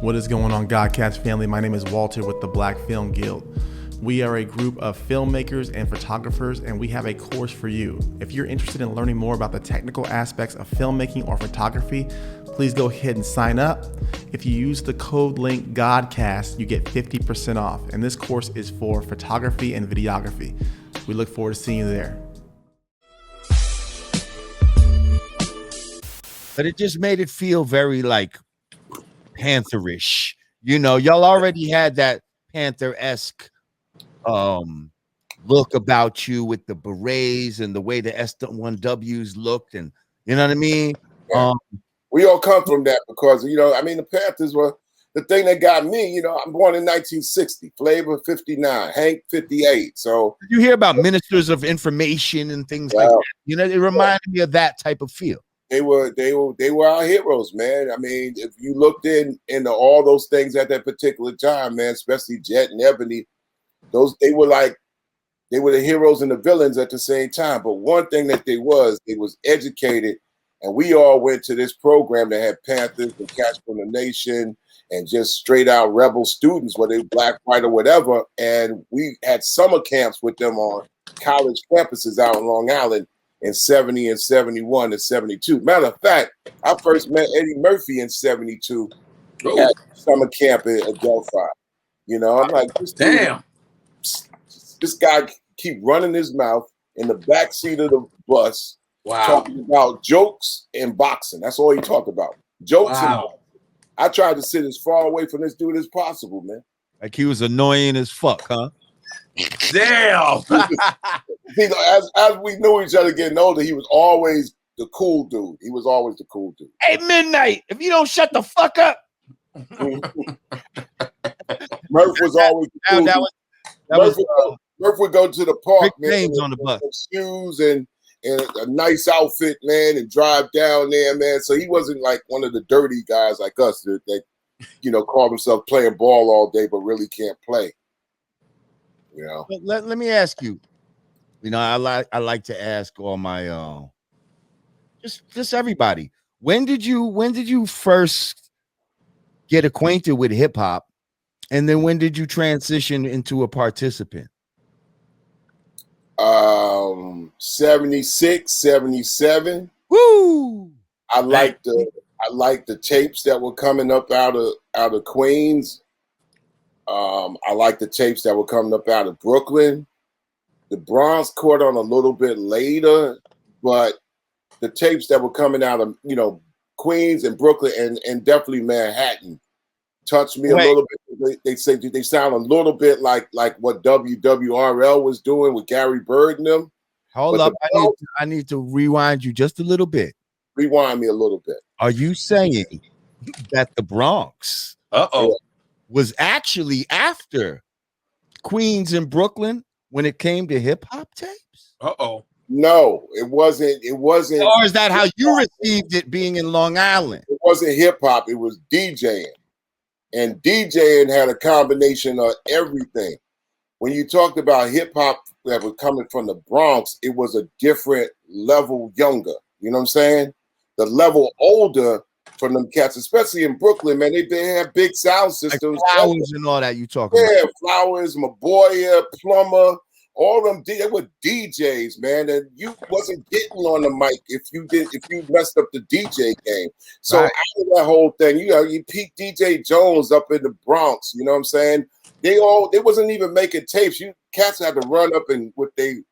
What is going on, Godcast family? My name is Walter with the Black Film Guild. We are a group of filmmakers and photographers, and we have a course for you. If you're interested in learning more about the technical aspects of filmmaking or photography, please go ahead and sign up. If you use the code link Godcast, you get 50% off, and this course is for photography and videography. We look forward to seeing you there. But it just made it feel very like Pantherish. You know, y'all already had that Panther-esque look about you with the berets and the way the S1Ws looked, and you know what I mean? Yeah. We all come from that because, you know, I mean, the Panthers were the thing that got me. You know, I'm born in 1960, Flavor 59, Hank 58. So you hear about ministers of information and things like that. You know, it reminded me of that type of feel. They were our heroes, man. I mean, if you looked into all those things at that particular time, man, especially Jet and Ebony, they were the heroes and the villains at the same time. But one thing that they was educated, and we all went to this program that had Panthers and Cats from the Nation and just straight out rebel students, whether they were black, white, or whatever. And we had summer camps with them on college campuses out in Long Island in 70 and 71 and 72. Matter of fact, I first met Eddie Murphy in 72 at summer camp at Delphi. You know, I'm like, this guy keep running his mouth in the back seat of the bus, talking about jokes and boxing. That's all he talked about. Jokes and boxing. I tried to sit as far away from this dude as possible, man. Like he was annoying as fuck, huh? Damn. as we knew each other getting older, he was always the cool dude. He was always the cool dude. Hey, Midnight, if you don't shut the fuck up. Murph was always the cool dude. Murph would go to the park, man, on the bus, shoes and a nice outfit, man, and drive down there, man. So he wasn't like one of the dirty guys like us that you know, call himself playing ball all day but really can't play. You know. Let me ask you. You know, I like to ask all my just everybody. When did you first get acquainted with hip hop, and then when did you transition into a participant? 76, 77. Woo! I like the tapes that were coming up out of Queens. I like the tapes that were coming up out of Brooklyn. The Brawls caught on a little bit later, but the tapes that were coming out of, you know, Queens and Brooklyn and definitely Manhattan touched me a little bit. They say they sound a little bit like what WWRL was doing with Gary Bird and them. Hold up, I need to rewind you just a little bit. Rewind me a little bit. Are you saying that the Bronx was actually after Queens and Brooklyn when it came to hip hop tapes? No, it wasn't. Or is that how you received it being in Long Island? It wasn't hip hop. It was DJing. And DJing had a combination of everything. When you talked about hip hop that was coming from the Bronx, it was a different level younger. You know what I'm saying? The level older from them cats, especially in Brooklyn, man, they had big sound systems. Like Flowers and all that you talking about. Yeah, Flowers, Maboya, Plumber, all of them, they were DJs, man. And you wasn't getting on the mic if you messed up the DJ game. So out of that whole thing, you peak DJ Jones up in the Bronx, you know what I'm saying? They wasn't even making tapes. You cats had to run up and with they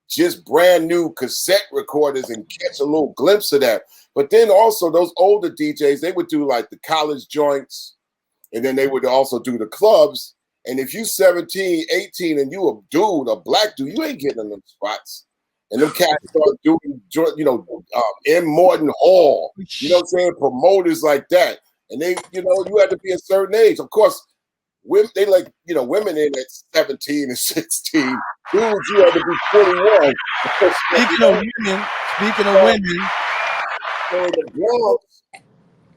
just brand new cassette recorders and catch a little glimpse of that. But then also those older DJs, they would do like the college joints, and then they would also do the clubs. And if you 17, 18, and you a dude, a black dude, you ain't getting in them spots. And them cats start doing, you know, M. Morton Hall, you know what I'm saying? Promoters like that. And they, you know, you had to be a certain age. Of course, they like, you know, women in at 17 and 16. Dudes, you had to be 21. Speaking of women, the Bronx,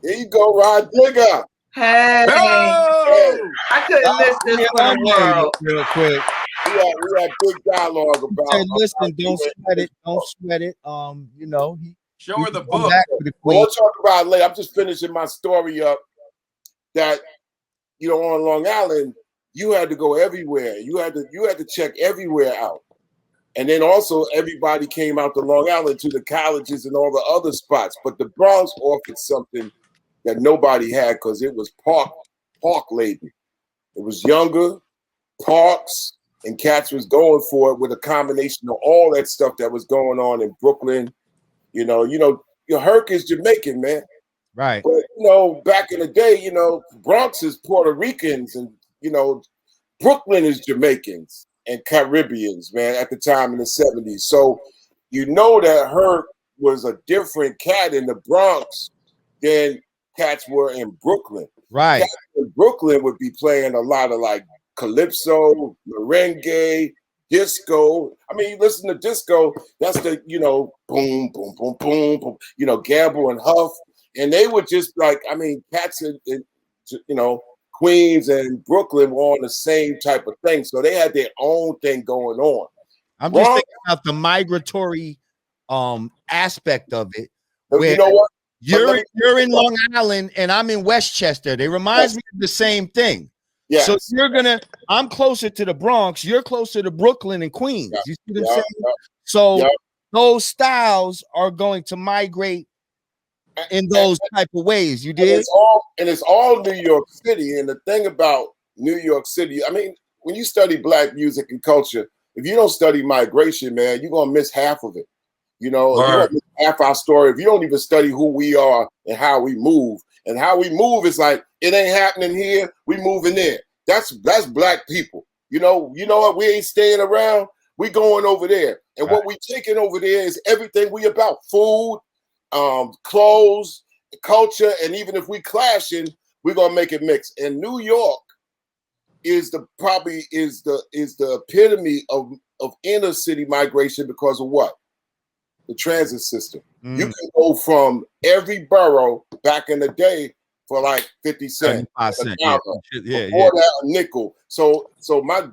here you go, Rod Digger. Hey, I couldn't listen for the world. Real quick. We had big dialogue about. Hey, listen, don't sweat it. Don't sweat it. You know, show her the book. We'll talk about it later. I'm just finishing my story up. That on Long Island, you had to go everywhere. You had to check everywhere out. And then also everybody came out to Long Island to the colleges and all the other spots. But the Bronx offered something that nobody had because it was park laden. It was younger, parks, and cats was going for it with a combination of all that stuff that was going on in Brooklyn. Your Herc is Jamaican, man. Right. But back in the day, Bronx is Puerto Ricans and Brooklyn is Jamaicans and Caribbeans, man, at the time in the 70s. So that Herc was a different cat in the Bronx than cats were in Brooklyn. Right. Cats in Brooklyn would be playing a lot of like calypso, merengue, disco. I mean, you listen to disco, that's the, boom, boom, boom, boom, boom, Gamble and Huff. And they were just like, I mean, cats in Queens and Brooklyn were on the same type of thing. So they had their own thing going on. I'm just thinking about the migratory aspect of it. Where you know what? You're in Long Island and I'm in Westchester. They reminds me of the same thing. Yeah. So I'm closer to the Bronx, you're closer to Brooklyn and Queens. Yeah. You see what I'm saying? Yeah. So those styles are going to migrate in those type of ways. You did? It's all New York City. And the thing about New York City, I mean, when you study Black music and culture, if you don't study migration, man, you're gonna miss half of it. You don't miss half our story. If you don't even study who we are and how we move. And how we move is like, it ain't happening here, we moving there. That's Black people. You know what? We ain't staying around, we going over there. And what we taking over there is everything we about: food, clothes, culture, and even if we clashing, we're gonna make it mix. And New York is the epitome of inner city migration because of what? The transit system. You can go from every borough back in the day for like 50 cents. Before that, a nickel. So my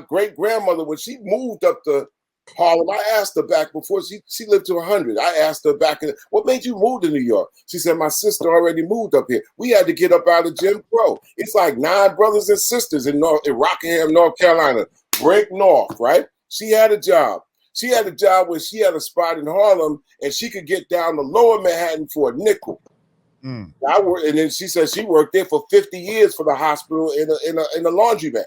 great grandmother, when she moved up to Harlem, I asked her back before she lived to 100. I asked her back, what made you move to New York? She said, my sister already moved up here. We had to get up out of Jim Crow. It's like 9 brothers and sisters in Rockingham, North Carolina, break north, right? She had a job. She had a job where she had a spot in Harlem and she could get down to Lower Manhattan for a nickel. And then she said she worked there for 50 years for the hospital in a laundromat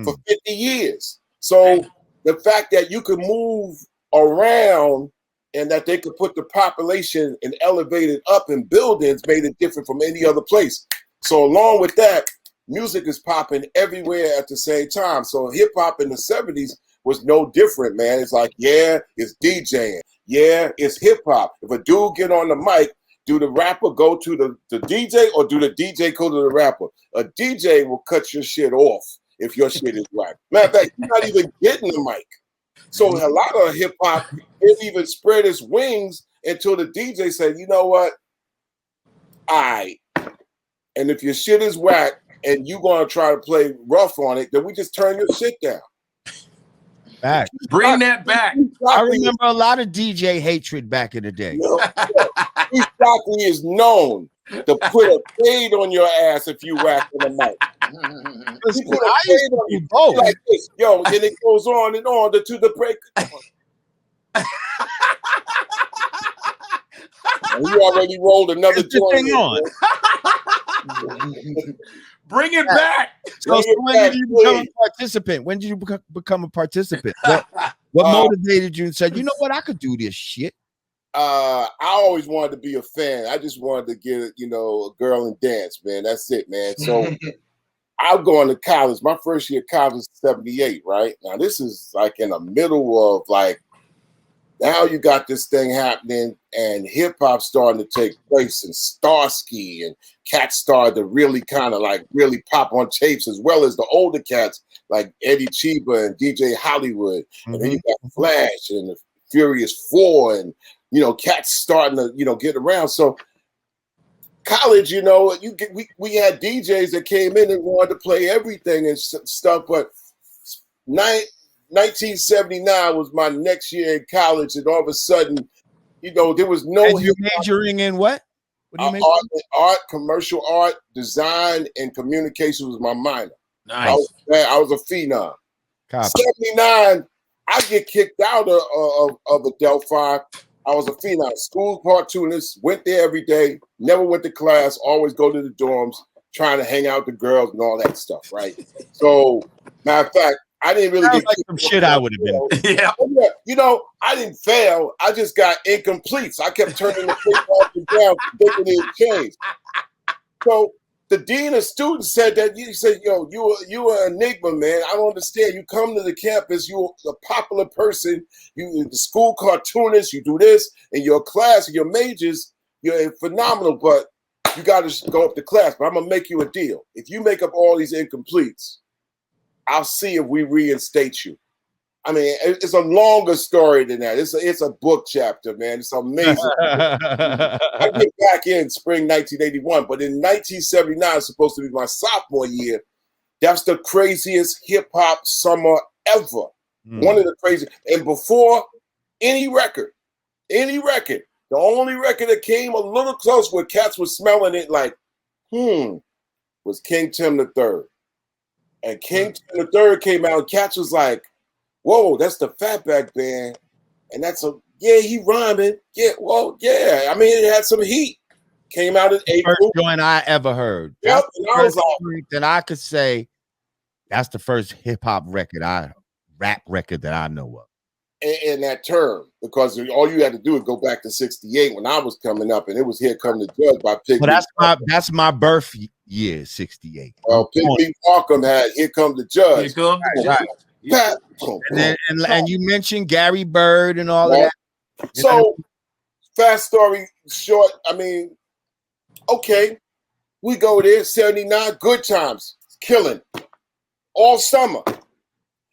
for 50 years. So the fact that you could move around and that they could put the population and elevate it up in buildings made it different from any other place. So along with that, music is popping everywhere at the same time. So hip hop in the 70s was no different, man. It's like, it's DJing. It's hip hop. If a dude get on the mic, do the rapper go to the DJ or do the DJ go to the rapper? A DJ will cut your shit off if your shit is whack. Matter of fact, you're not even getting the mic. So a lot of hip hop didn't even spread its wings until the DJ said, you know what? And if your shit is whack and you gonna try to play rough on it, then we just turn your shit down. Back. Bring that back. I remember a lot of DJ hatred back in the day. Steve Shockley is known to put a fade on your ass if you whack on the mic. He put a fade on you like this, and it goes on and on to the break. You already rolled another joint on. Bring it back. So when did you become a participant? When did you become a participant? What motivated you and said, you know what, I could do this shit? I always wanted to be a fan. I just wanted to get, a girl and dance, man. That's it, man. So I'm going to college. My first year of college is 78, right? Now this is like in the middle of like, now you got this thing happening and hip hop starting to take place and Starsky and cats started to really kind of like really pop on tapes, as well as the older cats like Eddie Chiba and DJ Hollywood. And then you got Flash and the Furious 4 and, cats starting to, get around. So college, we had DJs that came in and wanted to play everything and stuff, but 1979 was my next year in college, and all of a sudden, there was no. And you majoring in what? What do you make? Art, commercial art, design, and communication was my minor. Nice. I was a phenom. Copy. 79, I get kicked out of Adelphi. I was a phenom. School cartoonist, went there every day, never went to class, always go to the dorms, trying to hang out with the girls and all that stuff, right? So, matter of fact, I didn't really get like some shit I would have been. Yeah. You know, I didn't fail. I just got incompletes. I kept turning the paper up and down, thinking it changed. So the dean of students said that you said, "Yo, you are an enigma, man. I don't understand. You come to the campus, you're a popular person. You the school cartoonist. You do this in your class, in your majors. You're phenomenal, but you got to go up to class. But I'm gonna make you a deal. If you make up all these incompletes, I'll see if we reinstate you." I mean, it's a longer story than that. It's a book chapter, man. It's amazing. I get back in spring 1981, but in 1979, it's supposed to be my sophomore year. That's the craziest hip hop summer ever. One of the craziest. And before any record, the only record that came a little close where cats were smelling it like, was King Tim III. And King Tim III came out, and cats was like, whoa, that's the Fatback Band. And that's he rhyming. Yeah, well, yeah. I mean, it had some heat. Came out in April. First joint I ever heard. Yep, and I was like, then I could say that's the first hip hop rap record that I know of. In that term, because all you had to do is go back to 68 when I was coming up, and it was Here Come the Judge by Piggy. Well, that's my birth year, 68. Well, Piggy Markham had Here Come the Judge. Here comes the judge. Yeah. And you mentioned Gary Bird and all of that. So, fast story short, I mean, okay, we go there, 79, good times, killing, all summer.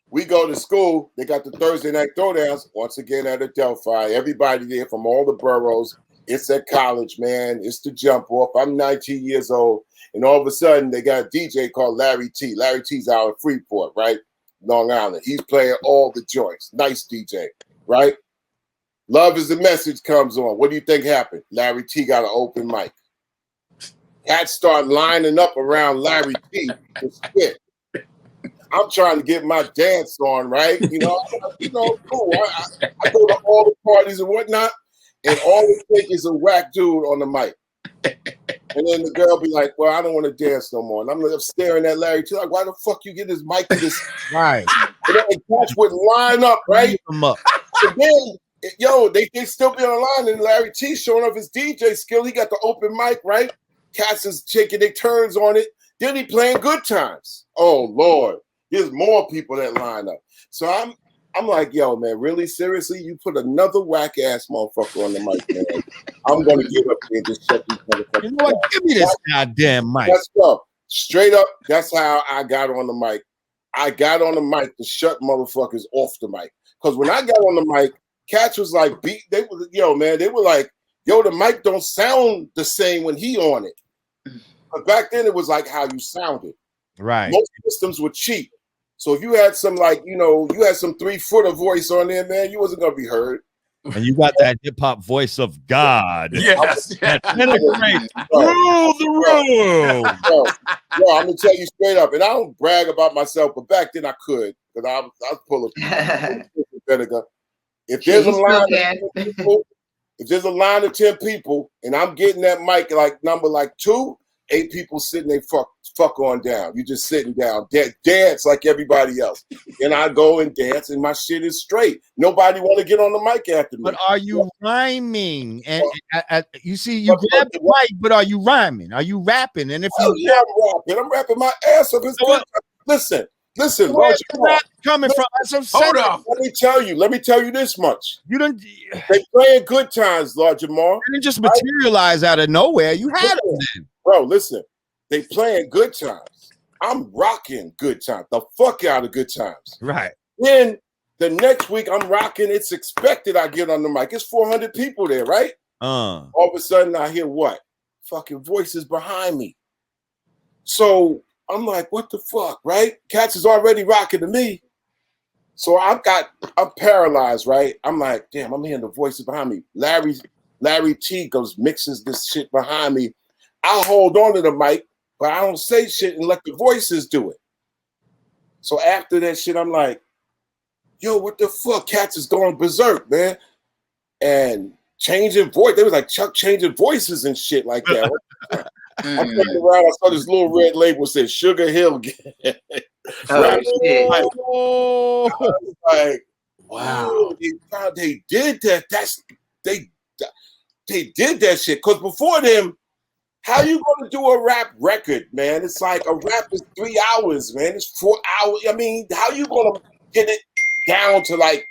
We go to school, they got the Thursday night throwdowns, once again at Adelphi, everybody there from all the boroughs. It's at college, man, it's the jump off. I'm 19 years old, and all of a sudden, they got a DJ called Larry T. Larry T's out of Freeport, right? Long Island. He's playing all the joints. Nice DJ, right? Love is the Message comes on. What do you think happened? Larry T got an open mic. Cats start lining up around Larry T to spit. I'm trying to get my dance on, right? Cool. I go to all the parties and whatnot, and all they take is a whack dude on the mic. And then the girl be like, well, I don't want to dance no more. And I'm staring at Larry T like, why the fuck you get this mic to this? Right. And then the cats would line up, right? And then, they still be on the line, and Larry T showing off his DJ skill. He got the open mic, right? Cats is taking their turns on it. Then he playing Good Times. Oh, Lord. There's more people that line up. So I'm like, yo, man, really? Seriously? You put another whack-ass motherfucker on the mic, man. I'm going to get up there and just shut these motherfuckers. You know what? Give me this goddamn mic. Let's go. Straight up, that's how I got on the mic. I got on the mic to shut motherfuckers off the mic. Because when I got on the mic, cats was like, they were like, yo, the mic don't sound the same when he on it. But back then, it was like how you sounded. Right. Most systems were cheap. So if you had some you had some 3-footer voice on there, man, you wasn't gonna be heard. And you got that hip hop voice of God. Yes. That penetrates through the room. Yo, I'm gonna tell you straight up, and I don't brag about myself, but back then I could, because I was full of vinegar. If there's a line of 10 people, and I'm getting that mic like number 2, 8 people sitting there fuck on down. You just sitting down, dance like everybody else. And I go and dance, and my shit is straight. Nobody want to get on the mic after me. But are you rhyming? And you see, you grab the mic, but are you rhyming? Are you rapping? And if I'm rapping my ass off. Listen, where's the rap coming from? Hold on. Let me tell you this much. They playing Good Times, Lord Jamar. They didn't just materialize out of nowhere. You had them then. Bro, listen. They playing Good Times. I'm rocking Good Times. The fuck out of Good Times. Right. Then the next week I'm rocking It's Expected I get on the mic. It's 400 people there, right? All of a sudden I hear what? Fucking voices behind me. So I'm like, what the fuck, right? Cats is already rocking to me. So I'm paralyzed, right? I'm like, damn, I'm hearing the voices behind me. Larry's Larry T goes mixes this shit behind me. I hold on to the mic, but I don't say shit and let the voices do it. So after that shit, I'm like, yo, what the fuck? Cats is going berserk, man. And changing voice. They was like Chuck changing voices and shit like that. I turned around, I saw this little red label said Sugar Hill. Oh, like, Wow. They did that. They did that shit. Because before them, how you gonna do a rap record, man? It's like a rap is 3 hours, man. It's 4 hours. I mean, how you gonna get it down to like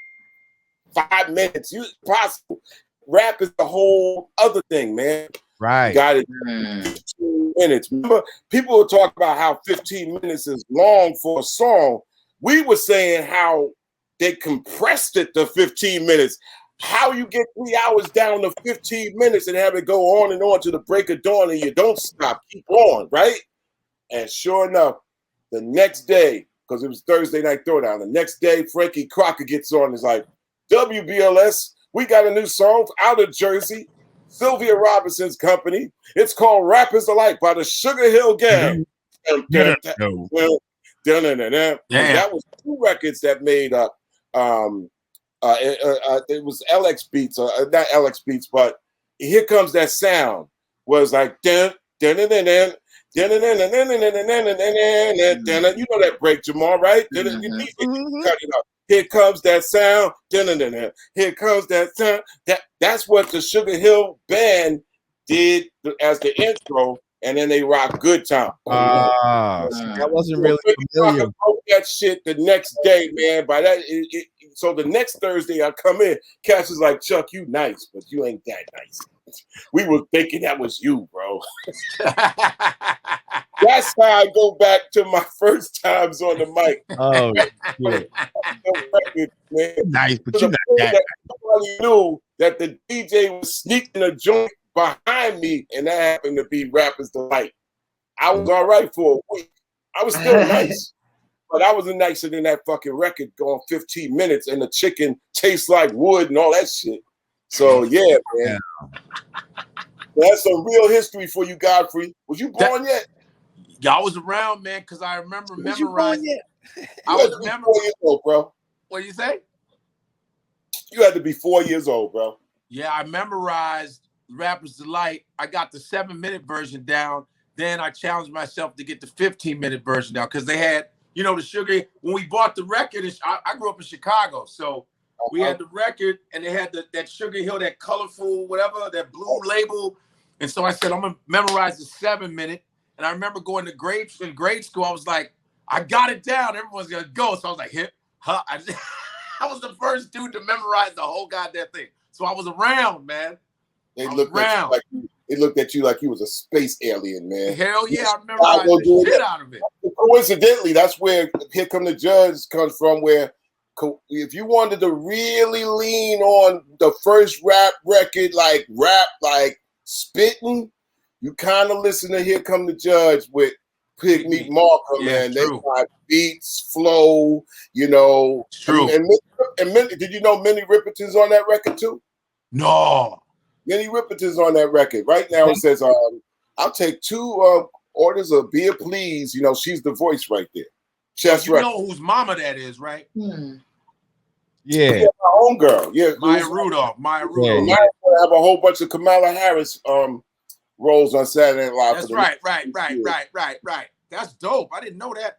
5 minutes? Possible. Rap is the whole other thing, man. right. You got it. 15 minutes. Remember, people were talking about how 15 minutes is long for a song. We were saying how they compressed it to 15 minutes. How you get 3 hours down to 15 minutes and have it go on and on to the break of dawn and you don't stop, keep on, right? And sure enough, the next day, because it was Thursday Night Throwdown, the next day, Frankie Crocker gets on and is like, WBLS, we got a new song out of Jersey, Sylvia Robinson's company. It's called Rappers Alike by the Sugar Hill Gang. No. That was 2 records that made up. It was LX Beats, not LX Beats, but Here Comes That Sound was like dun dun dun dun dun. You know that break, Jamar, right? Cut it up. Here comes that sound. Here comes that sound. That's what the Sugar Hill Band did as the intro, and then they rock Good Time. That wasn't really familiar. Wrote that shit the next day, man. By that, so the next Thursday I come in, Cash is like, Chuck, you nice, but you ain't that nice. We were thinking that was you, bro. That's how I go back to my first times on the mic. Oh, shit. Nice, but you're not that. Nobody knew that the DJ was sneaking a joint behind me, and that happened to be Rappers Delight. I was all right for a week. I was still nice, but I wasn't nicer than that fucking record going 15 minutes and the chicken tastes like wood and all that shit. So, yeah, man. That's some real history for you, Godfrey. Was you born yet? Y'all was around, man, because I remember memorizing. I was 4 years old, bro. What do you say? You had to be 4 years old, bro. Yeah, I memorized Rappers Delight. I got the 7-minute version down. Then I challenged myself to get the 15-minute version down because they had, you know, the sugar. When we bought the record, I grew up in Chicago, so we had the record and they had that Sugar Hill, that colorful, whatever, that blue label. And so I said, I'm going to memorize the 7-minute. And I remember going to grade school. I was like, I got it down. Everyone's going to go. So I was like, hip, huh. I was the first dude to memorize the whole goddamn thing. So I was around, man. They looked at you like you was a space alien, man. Hell yeah, I memorized the shit out of it. Coincidentally, that's where Here Come the Judge comes from, where if you wanted to really lean on the first rap record, like spitting, you kind of listen to Here Come the Judge with Pig Meat Marker, man. They got beats, flow, you know. True. And did you know Minnie Riperton's on that record too? No. Minnie Riperton's on that record. Right now it says, I'll take 2 orders of beer, please. You know, she's the voice right there. You know whose mama that is, right? Yeah, my own girl. Yeah, Maya Rudolph. Maya have a whole bunch of Kamala Harris roles on Saturday Night Live. That's right. That's dope. I didn't know that.